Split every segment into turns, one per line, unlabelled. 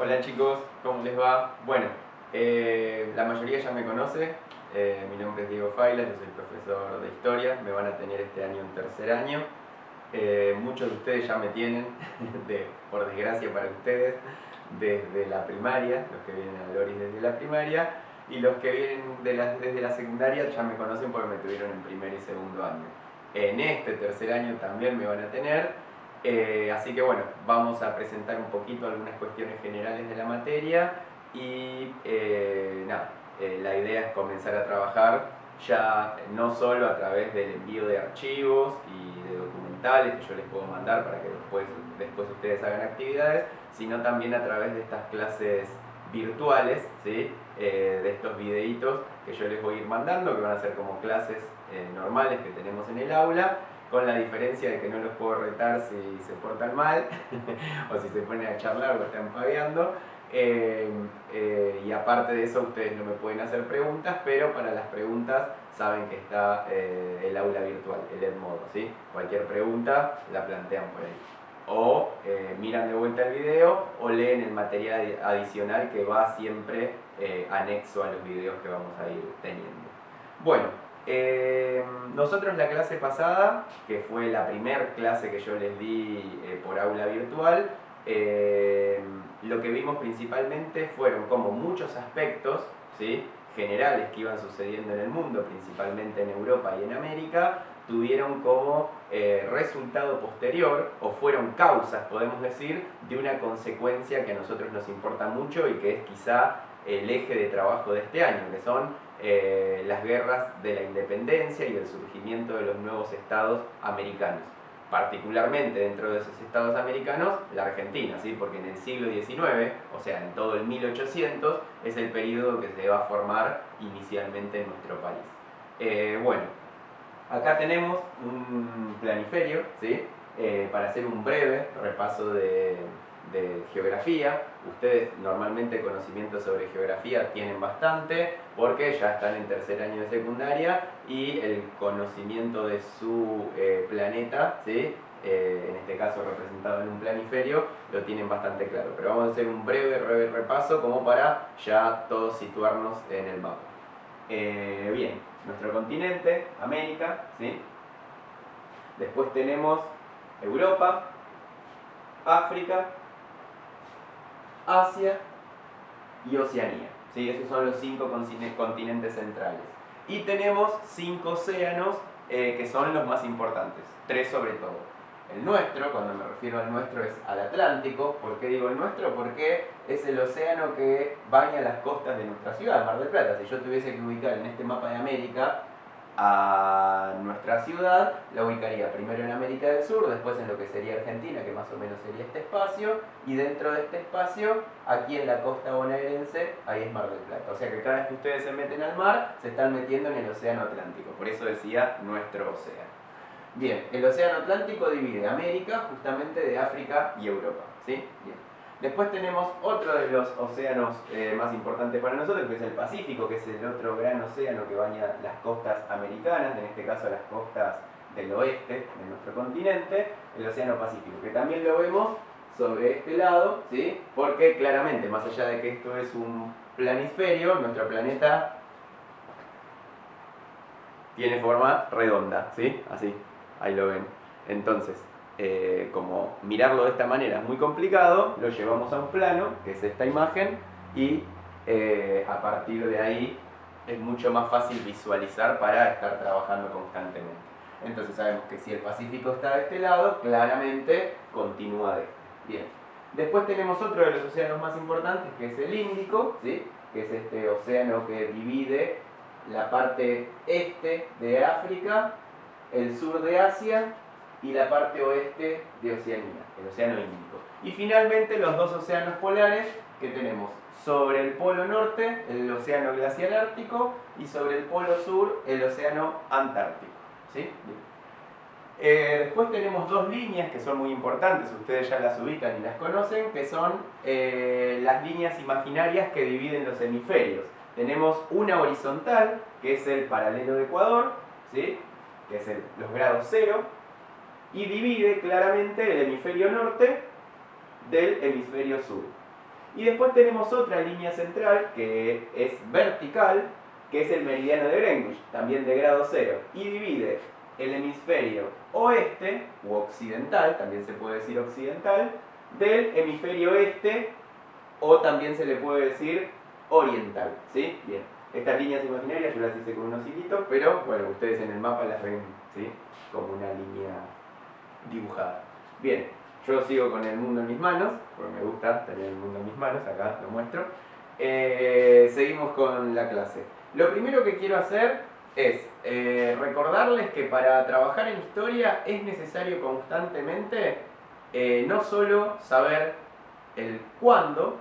Hola chicos, ¿cómo les va? Bueno, la mayoría ya me conoce, mi nombre es Diego Faila, yo soy profesor de historia, me van a tener este año en tercer año. Muchos de ustedes ya me tienen, por desgracia para ustedes, desde la primaria, los que vienen a Loris desde la primaria, y los que vienen desde la secundaria ya me conocen porque me tuvieron en primer y segundo año. En este tercer año también me van a tener, así que bueno, vamos a presentar un poquito algunas cuestiones generales de la materia y nada, la idea es comenzar a trabajar ya no solo a través del envío de archivos y de documentales que yo les puedo mandar para que después ustedes hagan actividades, sino también a través de estas clases virtuales, ¿sí? De estos videitos que yo les voy a ir mandando, que van a ser como clases normales que tenemos en el aula, con la diferencia de que no los puedo retar si se portan mal o si se ponen a charlar o están paveando. Y aparte de eso ustedes no me pueden hacer preguntas, pero para las preguntas saben que está el aula virtual, el Edmodo, ¿sí? Cualquier pregunta la plantean por ahí. O miran de vuelta el video o leen el material adicional que va siempre anexo a los videos que vamos a ir teniendo. Bueno, nosotros la clase pasada, que fue la primera clase que yo les di por aula virtual, lo que vimos principalmente fueron como muchos aspectos, ¿sí?, generales que iban sucediendo en el mundo, principalmente en Europa y en América, tuvieron como resultado posterior, o fueron causas, podemos decir, de una consecuencia que a nosotros nos importa mucho y que es quizá el eje de trabajo de este año, que son las guerras de la independencia y el surgimiento de los nuevos estados americanos. Particularmente dentro de esos estados americanos, la Argentina, ¿sí? Porque en el siglo XIX, o sea, en todo el 1800, es el periodo que se va a formar inicialmente en nuestro país. Bueno, acá tenemos un planiferio, ¿sí? Para hacer un breve repaso de geografía. Ustedes normalmente conocimientos sobre geografía tienen bastante porque ya están en tercer año de secundaria y el conocimiento de su planeta, ¿sí?, en este caso representado en un planiferio, lo tienen bastante claro. Pero vamos a hacer un breve repaso como para ya todos situarnos en el mapa. Bien, nuestro continente, América, ¿sí? Después tenemos Europa, África, Asia y Oceanía, ¿sí? Esos son los 5 continentes centrales. Y tenemos 5 océanos que son los más importantes, 3 sobre todo. El nuestro, cuando me refiero al nuestro, es al Atlántico. ¿Por qué digo el nuestro? Porque es el océano que baña las costas de nuestra ciudad, Mar del Plata. Si yo tuviese que ubicar en este mapa de América a nuestra ciudad, la ubicaría primero en América del Sur, después en lo que sería Argentina, que más o menos sería este espacio, y dentro de este espacio, aquí en la costa bonaerense, ahí es Mar del Plata. O sea que cada vez que ustedes se meten al mar, se están metiendo en el océano Atlántico. Por eso decía nuestro océano. Bien, el océano Atlántico divide América justamente de África y Europa, ¿sí? Bien. Después tenemos otro de los océanos más importantes para nosotros, que es el Pacífico, que es el otro gran océano que baña las costas americanas, en este caso las costas del oeste de nuestro continente, el océano Pacífico, que también lo vemos sobre este lado, ¿sí? Porque claramente, más allá de que esto es un planisferio, nuestro planeta tiene forma redonda, ¿sí? Así, ahí lo ven. Entonces, como mirarlo de esta manera es muy complicado, lo llevamos a un plano, que es esta imagen, y a partir de ahí es mucho más fácil visualizar para estar trabajando constantemente. Entonces sabemos que si el Pacífico está de este lado, claramente continúa de este. Bien. Después tenemos otro de los océanos más importantes, que es el Índico, ¿sí?, que es este océano que divide la parte este de África, el sur de Asia y la parte oeste de Oceanía, el océano Índico. Y finalmente los dos océanos polares que tenemos sobre el polo norte, el océano glacial ártico, y sobre el polo sur, el océano antártico, ¿sí? Después tenemos dos líneas que son muy importantes, ustedes ya las ubican y las conocen, que son las líneas imaginarias que dividen los hemisferios. Tenemos una horizontal, que es el paralelo de Ecuador, ¿sí?, que es los grados cero, y divide claramente el hemisferio norte del hemisferio sur. Y después tenemos otra línea central que es vertical, que es el meridiano de Greenwich, también de grado cero, y divide el hemisferio oeste, u occidental, también se puede decir occidental, del hemisferio este, o también se le puede decir oriental, ¿sí? Bien, estas líneas imaginarias yo las hice con unos hilitos, pero bueno, ustedes en el mapa las ven, ¿sí? Como una línea dibujada. Bien, yo sigo con el mundo en mis manos, porque me gusta tener el mundo en mis manos, acá lo muestro. Seguimos con la clase. Lo primero que quiero hacer es recordarles que para trabajar en historia es necesario constantemente no solo saber el cuándo,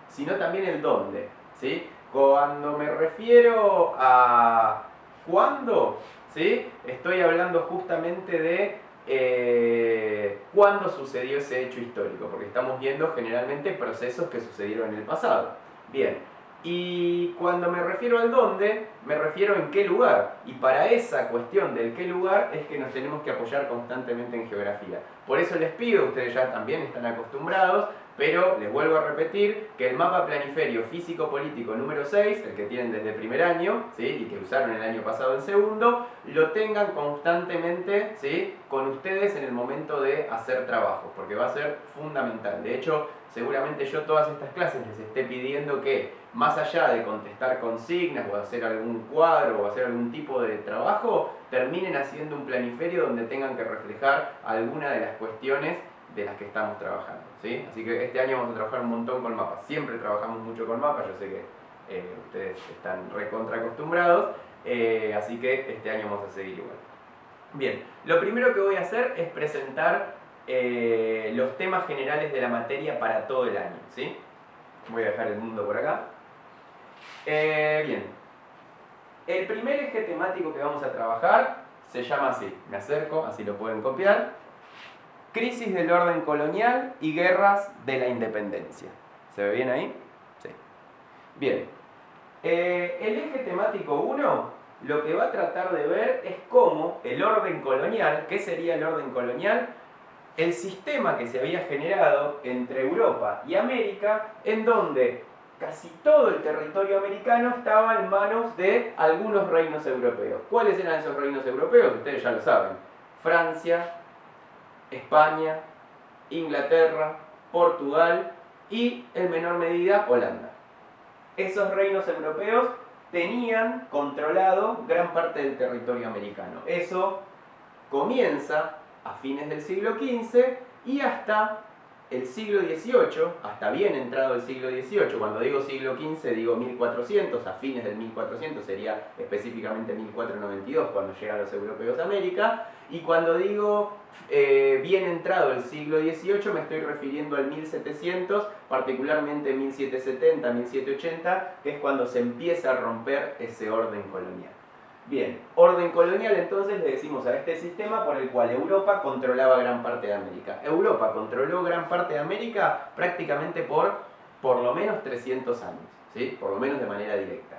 sino también el dónde, ¿sí? Cuando me refiero a cuándo, ¿sí? Estoy hablando justamente de cuándo sucedió ese hecho histórico, porque estamos viendo generalmente procesos que sucedieron en el pasado. Bien, y cuando me refiero al dónde, me refiero en qué lugar. Y para esa cuestión del qué lugar es que nos tenemos que apoyar constantemente en geografía. Por eso les pido, ustedes ya también están acostumbrados, pero les vuelvo a repetir que el mapa planiferio físico-político número 6, el que tienen desde primer año, ¿sí? Y que usaron el año pasado en segundo, lo tengan constantemente, ¿sí? Con ustedes en el momento de hacer trabajos, porque va a ser fundamental. De hecho, seguramente yo todas estas clases les esté pidiendo que, más allá de contestar consignas o hacer algún cuadro o hacer algún tipo de trabajo, terminen haciendo un planiferio donde tengan que reflejar alguna de las cuestiones de las que estamos trabajando, ¿sí? Así que este año vamos a trabajar un montón con mapas. Siempre trabajamos mucho con mapas, yo sé que ustedes están recontra acostumbrados, así que este año vamos a seguir igual. Bien, lo primero que voy a hacer es presentar los temas generales de la materia para todo el año, ¿sí? Voy a dejar el mundo por acá. Bien, el primer eje temático que vamos a trabajar se llama así, me acerco, así lo pueden copiar: crisis del orden colonial y guerras de la independencia. ¿Se ve bien ahí? Sí. Bien, el eje temático 1 lo que va a tratar de ver es cómo el orden colonial, ¿qué sería el orden colonial? El sistema que se había generado entre Europa y América, en donde casi todo el territorio americano estaba en manos de algunos reinos europeos. ¿Cuáles eran esos reinos europeos? Ustedes ya lo saben: Francia, España, Inglaterra, Portugal y, en menor medida, Holanda. Esos reinos europeos tenían controlado gran parte del territorio americano. Eso comienza a fines del siglo XV y hasta el siglo XVIII, hasta bien entrado el siglo XVIII. Cuando digo siglo XV digo 1400, a fines del 1400 sería específicamente 1492 cuando llegan los europeos a América. Y cuando digo bien entrado el siglo XVIII me estoy refiriendo al 1700, particularmente 1770, 1780, que es cuando se empieza a romper ese orden colonial. Bien, orden colonial entonces le decimos a este sistema por el cual Europa controlaba gran parte de América. Europa controló gran parte de América prácticamente por lo menos 300 años, ¿sí? Por lo menos de manera directa.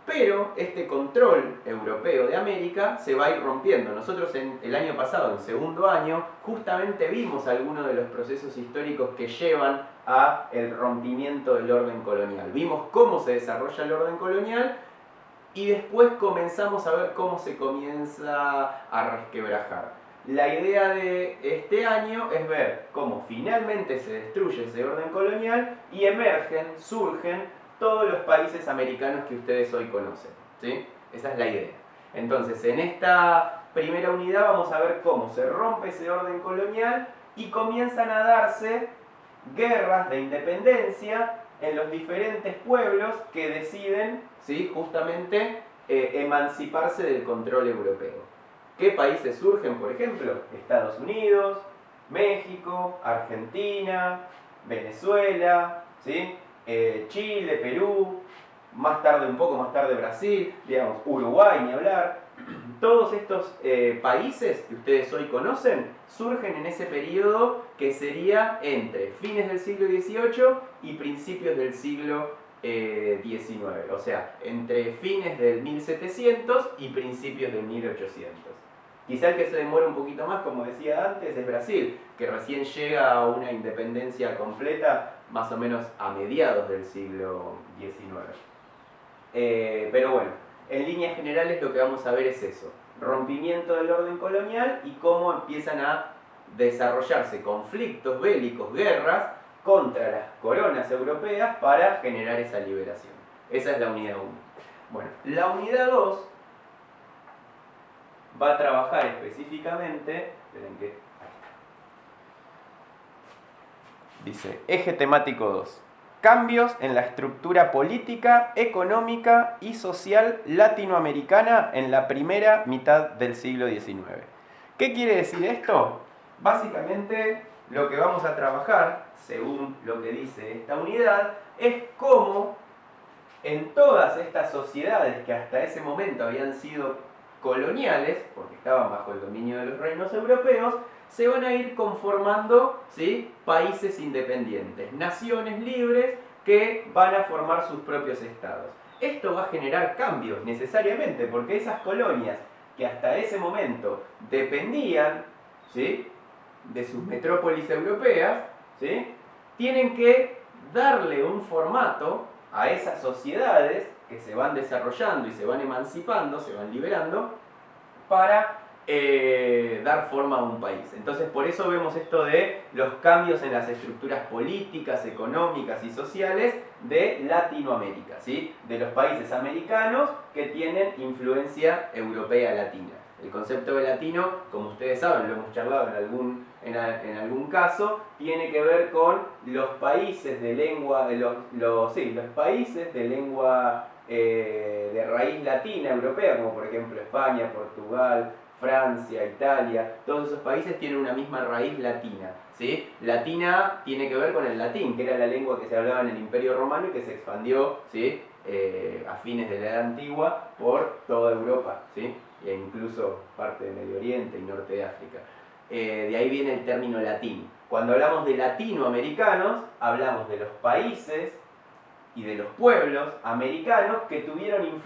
Pero este control europeo de América se va a ir rompiendo. Nosotros el año pasado, en segundo año, justamente vimos algunos de los procesos históricos que llevan a el rompimiento del orden colonial. Vimos cómo se desarrolla el orden colonial y después comenzamos a ver cómo se comienza a resquebrajar. La idea de este año es ver cómo finalmente se destruye ese orden colonial y emergen, surgen todos los países americanos que ustedes hoy conocen, ¿sí? Esa es la idea. Entonces, en esta primera unidad vamos a ver cómo se rompe ese orden colonial y comienzan a darse guerras de independencia en los diferentes pueblos que deciden, ¿sí?, justamente emanciparse del control europeo. ¿Qué países surgen, por ejemplo? Estados Unidos, México, Argentina, Venezuela, ¿sí? Chile, Perú, más tarde, un poco más tarde Brasil, digamos, Uruguay, ni hablar. Todos estos países que ustedes hoy conocen surgen en ese periodo que sería entre fines del siglo XVIII y principios del siglo XIX, o sea, entre fines del 1700 y principios del 1800. Quizá el que se demora un poquito más, como decía antes, es Brasil, que recién llega a una independencia completa más o menos a mediados del siglo XIX. Pero bueno, en líneas generales lo que vamos a ver es eso, rompimiento del orden colonial y cómo empiezan a desarrollarse conflictos bélicos, guerras, contra las coronas europeas para generar esa liberación. Esa es la unidad 1. Bueno, la unidad 2 va a trabajar específicamente, esperen que, ahí está. Dice, eje temático 2. Cambios en la estructura política, económica y social latinoamericana en la primera mitad del siglo XIX. ¿Qué quiere decir esto? Básicamente lo que vamos a trabajar, según lo que dice esta unidad, es cómo en todas estas sociedades que hasta ese momento habían sido coloniales, porque estaban bajo el dominio de los reinos europeos, se van a ir conformando, ¿sí?, países independientes, naciones libres que van a formar sus propios estados. Esto va a generar cambios necesariamente, porque esas colonias que hasta ese momento dependían, ¿sí?, de sus metrópolis europeas, ¿sí?, tienen que darle un formato a esas sociedades que se van desarrollando y se van emancipando, se van liberando, para dar forma a un país. Entonces por eso vemos esto de los cambios en las estructuras políticas, económicas y sociales de Latinoamérica, ¿sí?, de los países americanos que tienen influencia europea latina. El concepto de latino, como ustedes saben, lo hemos charlado en algún caso, tiene que ver con los países de lengua, los países de lengua de raíz latina europea, como por ejemplo España, Portugal, Francia, Italia. Todos esos países tienen una misma raíz latina, ¿sí? Latina tiene que ver con el latín, que era la lengua que se hablaba en el Imperio Romano y que se expandió, ¿sí?, a fines de la Edad Antigua por toda Europa, ¿sí?, e incluso parte de Medio Oriente y norte de África. De ahí viene el término latín. Cuando hablamos de latinoamericanos, hablamos de los países y de los pueblos americanos que tuvieron influencia